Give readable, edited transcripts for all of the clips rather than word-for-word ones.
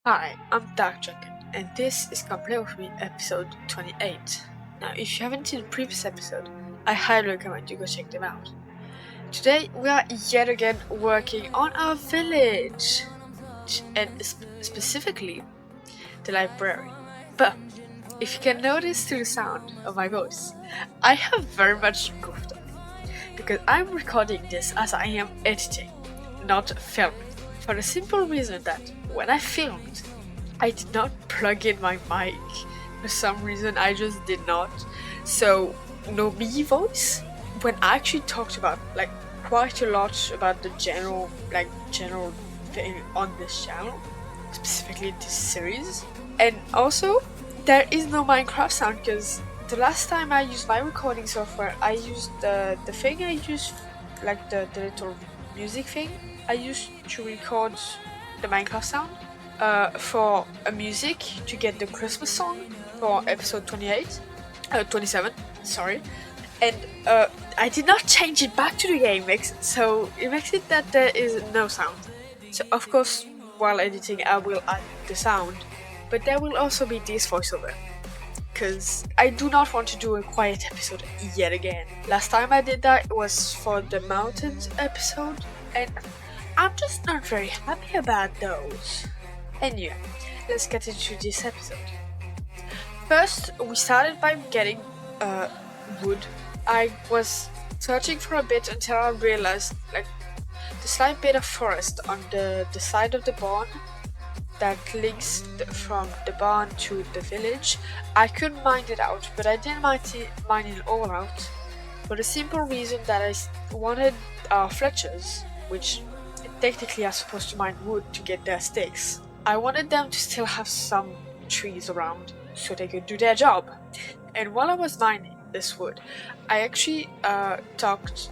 Hi, I'm Dark Jacket, and this is Complete With Me episode 28. Now, if you haven't seen the previous episode, I highly recommend you go check them out. Today, we are yet again working on our village, and specifically, the library. But, if you can notice through the sound of my voice, I have very much goofed up, because I'm recording this as I am editing, not filming. For the simple reason that when I filmed, I did not plug in my mic. For some reason, I just did not. So, no me voice. When I actually talked about quite a lot about the general thing on this channel, specifically this series, and also there is no Minecraft sound because the last time I used my recording software, I used the thing I used, like the little music thing I used to record the Minecraft sound for a music to get the Christmas song for episode 27, sorry. And I did not change it back to the game, so it makes it that there is no sound. So of course, while editing, I will add the sound, but there will also be this voiceover. Because I do not want to do a quiet episode yet again. Last time I did that was for the mountains episode, and I'm just not very happy about those. Anyway, let's get into this episode. First, we started by getting wood. I was searching for a bit until I realized the slight bit of forest on the side of the barn that links from the barn to the village. I couldn't mine it out, but I didn't mine it all out for the simple reason that I wanted Fletchers, which technically are supposed to mine wood to get their sticks. I wanted them to still have some trees around so they could do their job. And while I was mining this wood, I actually talked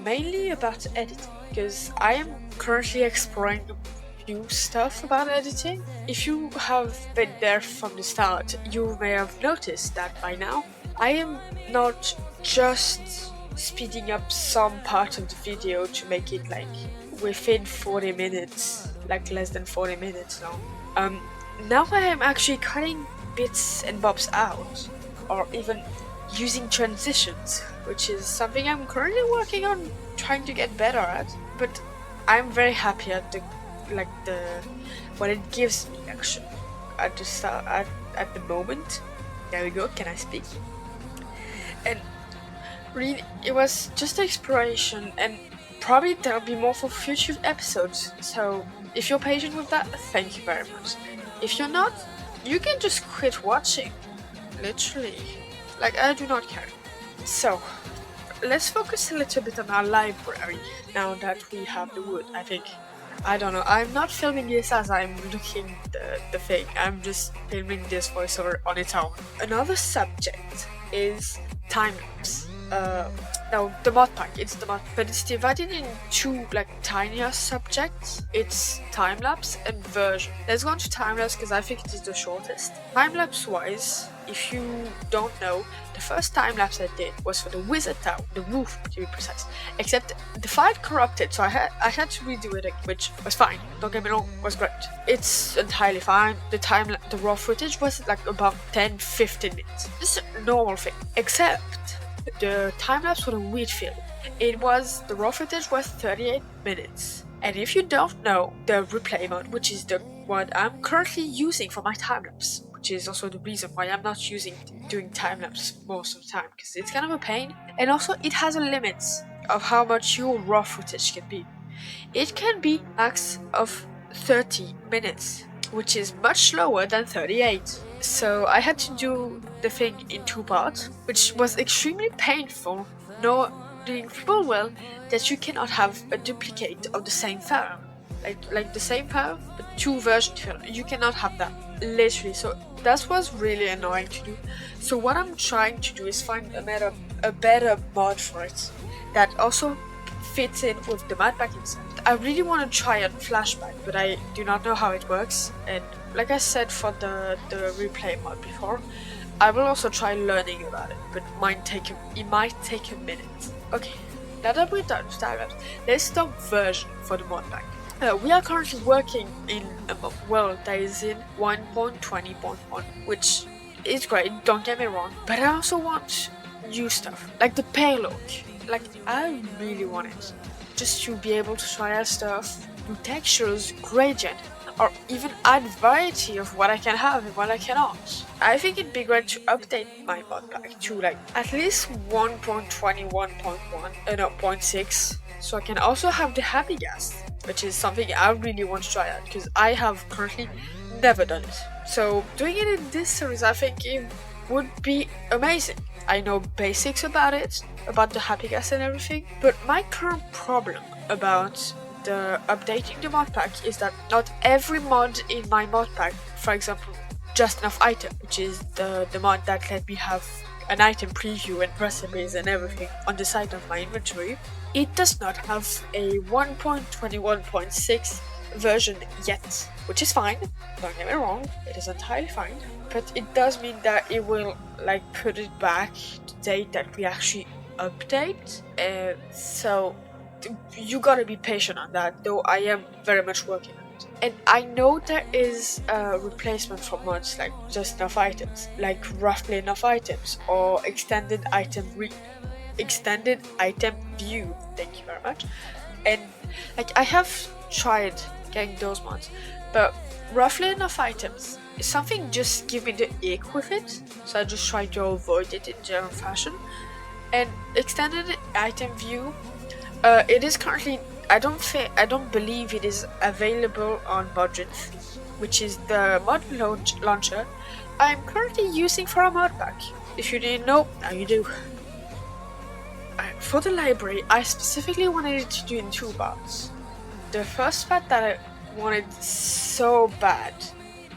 mainly about editing, because I am currently exploring new stuff about editing. If you have been there from the start, you may have noticed that by now I am not just speeding up some part of the video to make it within 40 minutes, less than 40 minutes long. Now I am actually cutting bits and bobs out, or even using transitions, which is something I'm currently working on trying to get better at. But I'm very happy at what it gives me actually at the start, at the moment. There we go. Can I speak? And really, it was just exploration, and probably there'll be more for future episodes. So if you're patient with that, thank you very much. If you're not, you can just quit watching. Literally, I do not care. So let's focus a little bit on our library now that we have the wood. I don't know, I'm not filming this as I'm looking the thing, I'm just filming this voiceover on its own. Another subject is time-lapse. No, the mod pack, but it's divided in two tinier subjects. It's time-lapse and version. Let's go on to time-lapse because I think it is the shortest. Time-lapse wise, if you don't know, the first time-lapse I did was for the wizard tower, the roof to be precise. Except the file corrupted, so I had to redo it, which was fine. Don't get me wrong, was great. It's entirely fine. The raw footage was about 10-15 minutes. This is a normal thing. Except the time-lapse for the wheat field, the raw footage was 38 minutes. And if you don't know, the replay mode, which is the one I'm currently using for my time-lapse, which is also the reason why I'm not doing time-lapse most of the time, because it's kind of a pain. And also it has a limit of how much your raw footage can be. It can be max of 30 minutes, which is much slower than 38. So I had to do the thing in two parts, which was extremely painful, knowing full well that you cannot have a duplicate of the same file. Like the same file, but two versions. You cannot have that, literally. So that was really annoying to do. So what I'm trying to do is find a better mod for it that also fits in with the mod pack itself. I really want to try out flashback, but I do not know how it works. And like I said for the replay mod before, I will also try learning about it, but it might take a minute. Okay, now that we're done with time-lapse, let's talk version for the mod pack. We are currently working in a world that is in 1.20.1, which is great, don't get me wrong, but I also want new stuff, like the payload. Like, I really want it. Just to be able to try out stuff, new textures, gradient, or even add variety of what I can have and what I cannot. I think it'd be great to update my mod pack to like at least 1.21.1, no, 0.6, so I can also have the happy gas, which is something I really want to try out because I have currently never done it. So doing it in this series, I think it would be amazing. I know basics about it, about the happy gas and everything, but my current problem about the updating the mod pack is that not every mod in my mod pack, for example, just enough item, which is the mod that let me have an item preview and recipes and everything on the side of my inventory, it does not have a 1.21.6 version yet, which is fine, don't get me wrong, it is entirely fine, but it does mean that it will like put it back to the date that we actually update, so you gotta be patient on that, though I am very much working on it. And I know there is a replacement for mods like just enough items, like roughly enough items, or extended item view, thank you very much. And like I have tried getting those mods, but roughly enough items, something just give me the ick with it, so I just try to avoid it in general fashion. And extended item view, it is currently, I don't believe it is available on budget, which is the mod launcher I'm currently using for a mod pack. If you didn't know, now you do. For the library, I specifically wanted it to do in two parts. The first part that I wanted so bad,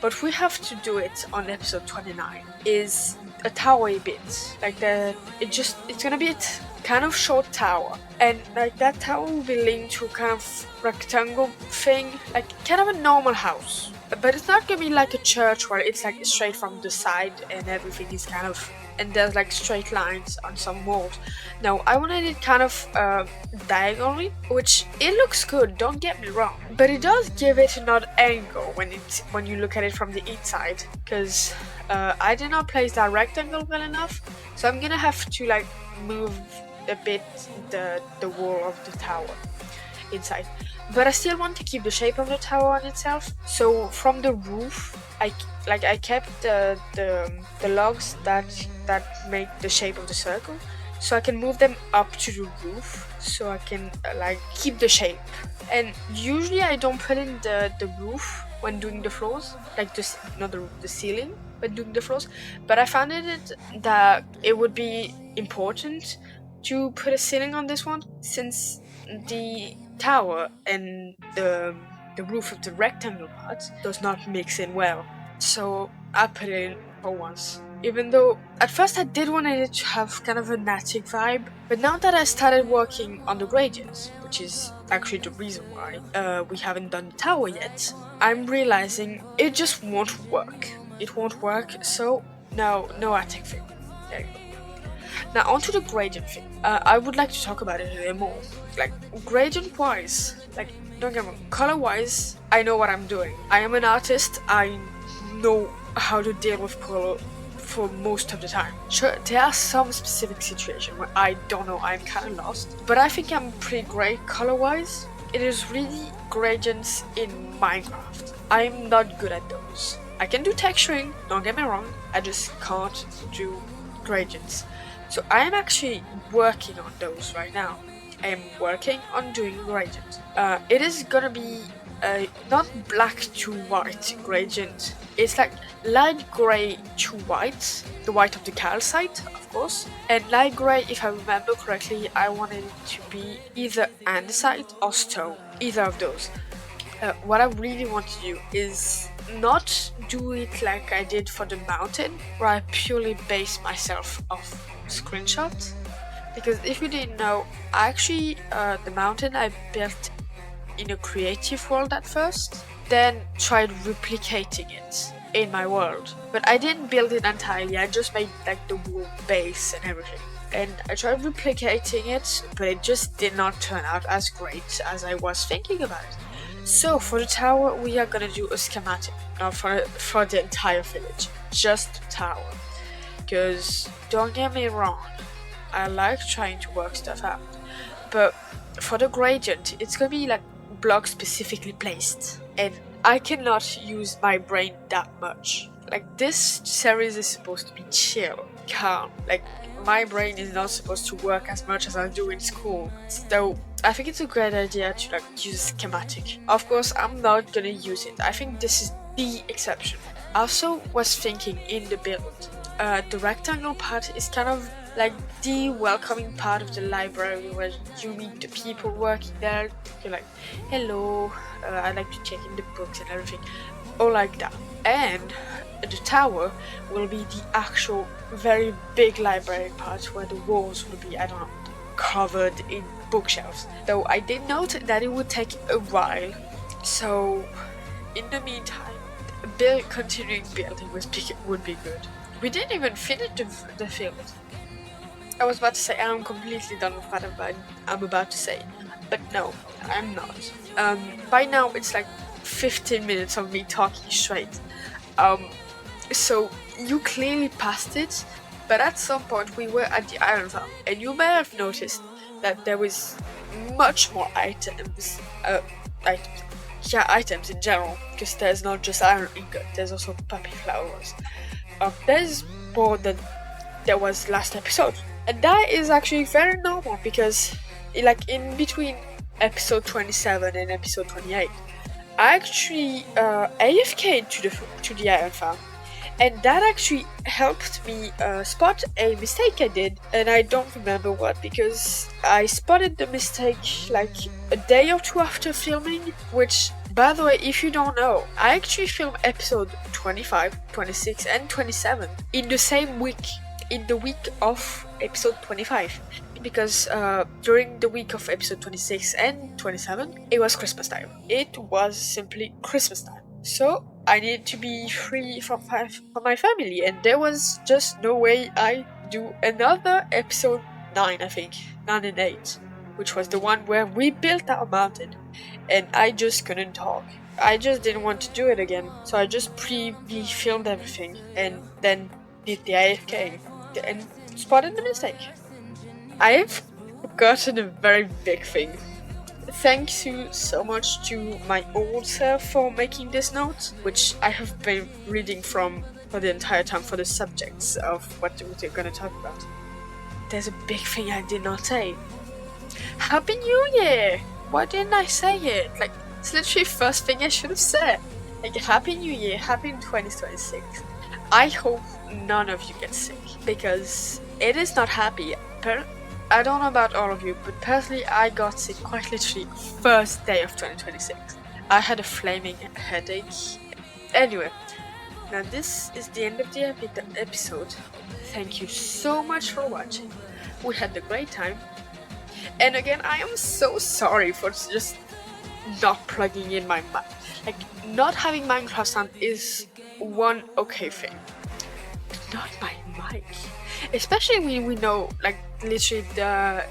but we have to do it on episode 29, is a tower bit. Like it's gonna be a kind of short tower, and like that tower will be linked to kind of rectangle thing, like kind of a normal house. But it's not gonna be like a church where it's like straight from the side and everything is kind of, and there's like straight lines on some walls. No, I wanted it kind of diagonally, which it looks good, don't get me wrong, but it does give it another angle when you look at it from the inside, because I did not place that rectangle well enough, so I'm gonna have to like move a bit the wall of the tower inside. But I still want to keep the shape of the tower on itself. So from the roof, I kept the logs that make the shape of the circle, so I can move them up to the roof, so I can like keep the shape. And usually I don't put in the roof when doing the floors, like not the roof, the ceiling when doing the floors. But I found it that it would be important to put a ceiling on this one, since the tower and the roof of the rectangle part does not mix in well. So I put it in for once. Even though at first I did want it to have kind of an attic vibe, but now that I started working on the gradients, which is actually the reason why we haven't done the tower yet, I'm realizing it just won't work. It won't work, so no attic thing. There you go. Now onto the gradient thing. I would like to talk about it a little more. Like gradient wise, like don't get me wrong, color wise, I know what I'm doing. I am an artist, I know how to deal with color for most of the time. Sure, there are some specific situations where I don't know, I'm kind of lost, but I think I'm pretty great color wise. It is really gradients in Minecraft. I'm not good at those. I can do texturing, don't get me wrong, I just can't do gradients. So I am actually working on those right now. I am working on doing gradient. It is gonna be not black to white gradient. It's like light gray to white, the white of the calcite, of course, and light gray, if I remember correctly, I wanted it to be either andesite or stone, either of those. What I really want to do is not do it like I did for the mountain, where I purely base myself off screenshots. Because if you didn't know, actually the mountain I built in a creative world at first, then tried replicating it in my world. But I didn't build it entirely, I just made like the wall base and everything. And I tried replicating it, but it just did not turn out as great as I was thinking about it. So for the tower, we are gonna do a schematic, not for the entire village, just the tower. Because don't get me wrong, I like trying to work stuff out, but for the gradient, it's gonna be like blocks specifically placed, and I cannot use my brain that much. Like, this series is supposed to be chill, calm. Like, my brain is not supposed to work as much as I do in school. So I think it's a great idea to like use a schematic. Of course, I'm not gonna use it. I think this is the exception. I also was thinking in the build, the rectangle part is kind of like the welcoming part of the library where you meet the people working there. You're like, hello, I like to check in the books and everything, all like that. And the tower will be the actual very big library part where the walls will be, I don't know, covered in bookshelves. Though I did note that it would take a while, so in the meantime, continuing building would be good. We didn't even finish the field. I was about to say I'm completely done with what I'm about to say, but no, I'm not. By now it's like 15 minutes of me talking straight. So you clearly passed it, but at some point we were at the iron farm, and you may have noticed that there was much more items in general, because there's not just iron ingot, there's also poppy flowers. There's more than there was last episode, and that is actually very normal because, like, in between episode 27 and episode 28, I actually AFK'd to the iron farm, and that actually helped me spot a mistake I did, and I don't remember what, because I spotted the mistake like a day or two after filming, which, by the way, if you don't know, I actually filmed episode 25, 26 and 27 in the same week, in the week of episode 25, because during the week of episode 26 and 27, it was Christmas time. It was simply Christmas time. So I needed to be free from my family, and there was just no way I do another episode 9, I think, 9 and 8, which was the one where we built our mountain, and I just couldn't talk. I just didn't want to do it again, so I just pre-filmed everything, and then did the AFK, and spotted the mistake. I have forgotten a very big thing. Thank you so much to my old self for making this note, which I have been reading from for the entire time for the subjects of what we're going to talk about. There's a big thing I did not say. Happy New Year! Why didn't I say it? Like, it's literally the first thing I should have said. Like, Happy New Year, Happy 2026. I hope none of you get sick, because it is not happy. I don't know about all of you, but personally I got sick quite literally first day of 2026. I had a flaming headache. Anyway, now this is the end of the episode. Thank you so much for watching. We had a great time. And again, I am so sorry for just not plugging in my mic. Like, not having Minecraft sound is one okay thing, but not my mic. Especially when we know, like, literally the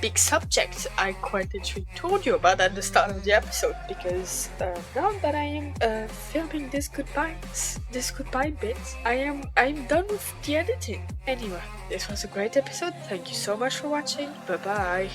big subject I quite literally told you about at the start of the episode, because now that I am filming this goodbye bit, I'm done with the editing. Anyway, this was a great episode. Thank you so much for watching. Bye bye.